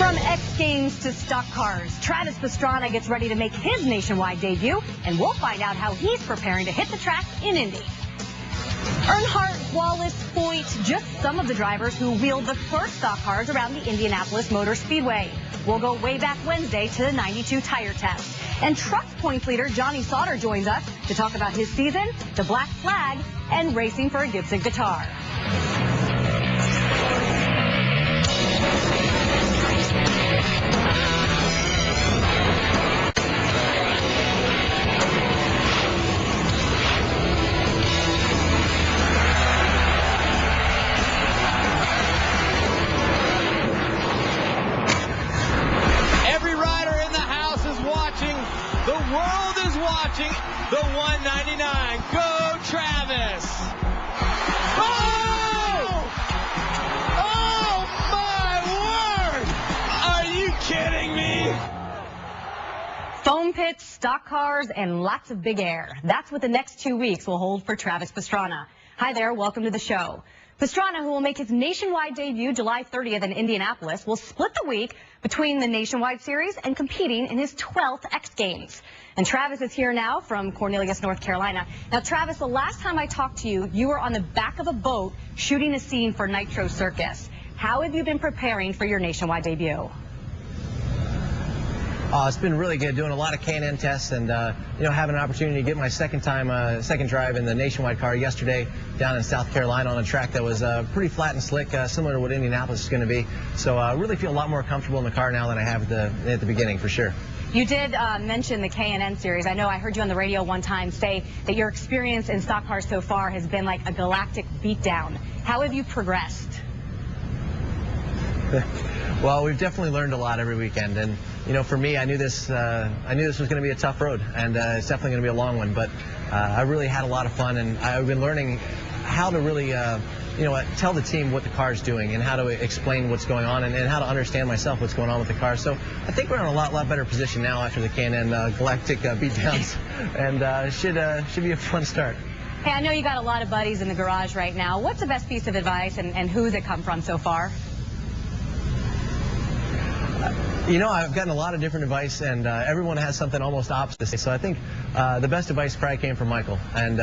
From X Games to stock cars, Travis Pastrana gets ready to make his nationwide debut, and we'll find out how he's preparing to hit the track in Indy. Earnhardt, Wallace, Foyt, just some of the drivers who wheeled the first stock cars around the Indianapolis Motor Speedway. We'll go way back Wednesday to the 92 tire test. And truck points leader Johnny Sauter joins us to talk about his season, the black flag, and racing for a Gibson guitar. The world is watching the 199. Go, Travis! Oh! Oh, my word! Are you kidding me? Foam pits, stock cars, and lots of big air. That's what the next 2 weeks will hold for Travis Pastrana. Hi there, welcome to the show. Pastrana, who will make his nationwide debut July 30th in Indianapolis, will split the week between the Nationwide Series and competing in his 12th X Games. And Travis is here now from Cornelius, North Carolina. Now, Travis, the last time I talked to you, you were on the back of a boat shooting a scene for Nitro Circus. How have you been preparing for your nationwide debut? It's been really good, doing a lot of K&N tests and having an opportunity to get my second drive in the Nationwide car yesterday down in South Carolina on a track that was pretty flat and slick, similar to what Indianapolis is going to be. So I really feel a lot more comfortable in the car now than I have at the beginning, for sure. You did mention the K&N series. I know I heard you on the radio one time say that your experience in stock cars so far has been like a galactic beatdown. How have you progressed? Well, we've definitely learned a lot every weekend, and for me, I knew this was going to be a tough road, and it's definitely going to be a long one. But I really had a lot of fun, and I've been learning how to really, tell the team what the car is doing, and how to explain what's going on, and how to understand myself what's going on with the car. So I think we're in a lot better position now after the K&N galactic beatdowns, and should be a fun start. Hey, I know you got a lot of buddies in the garage right now. What's the best piece of advice, and who's it come from so far? I've gotten a lot of different advice, and everyone has something almost opposite. So I think the best advice probably came from Michael. And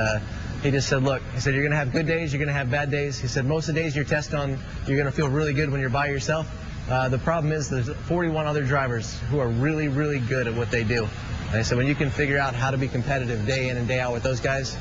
he just said, look, he said, you're going to have good days, you're going to have bad days. He said, most of the days you're testing on, you're going to feel really good when you're by yourself. The problem is there's 41 other drivers who are really, really good at what they do. And he said, when you can figure out how to be competitive day in and day out with those guys,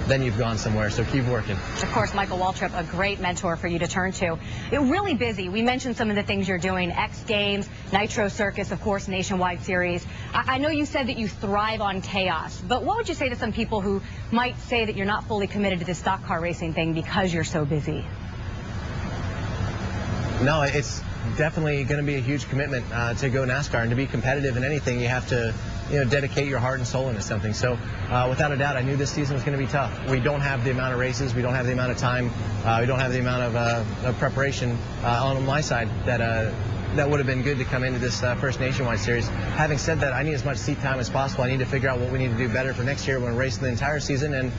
then you've gone somewhere, so keep working. Of course, Michael Waltrip, a great mentor for you to turn to. You're really busy. We mentioned some of the things you're doing, X Games, Nitro Circus, of course, Nationwide Series. I know you said that you thrive on chaos, but what would you say to some people who might say that you're not fully committed to this stock car racing thing because you're so busy? No, it's definitely going to be a huge commitment to go NASCAR, and to be competitive in anything, you have to dedicate your heart and soul into something. So without a doubt, I knew this season was going to be tough. We don't have the amount of races, we don't have the amount of time, we don't have the amount of preparation on my side that would have been good to come into this first Nationwide Series. Having said that, I need as much seat time as possible. I need to figure out what we need to do better for next year when we're racing the entire season, and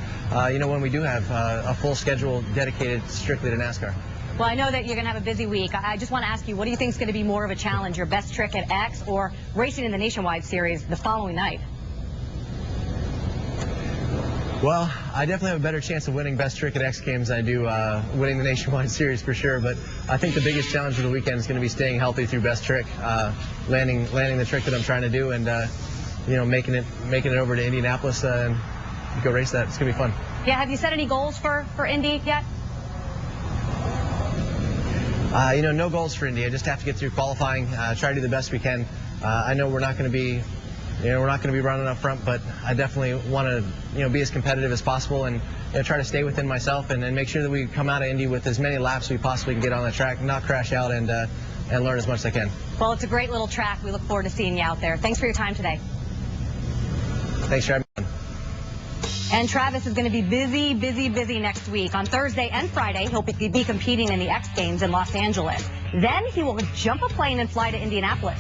when we do have a full schedule dedicated strictly to NASCAR. Well, I know that you're going to have a busy week. I just want to ask you, what do you think is going to be more of a challenge, your best trick at X or racing in the Nationwide Series the following night? Well, I definitely have a better chance of winning best trick at X Games than I do winning the Nationwide Series, for sure. But I think the biggest challenge of the weekend is going to be staying healthy through best trick, landing the trick that I'm trying to do, and making it over to Indianapolis and go race that. It's going to be fun. Yeah, have you set any goals for Indy yet? No goals for Indy. I just have to get through qualifying, try to do the best we can. I know we're not going to be, running up front, but I definitely want to, be as competitive as possible, and try to stay within myself, and make sure that we come out of Indy with as many laps as we possibly can get on the track, not crash out, and learn as much as I can. Well, it's a great little track. We look forward to seeing you out there. Thanks for your time today. Thanks for having me. And Travis is going to be busy next week. On Thursday and Friday, he'll be competing in the X Games in Los Angeles. Then he will jump a plane and fly to Indianapolis.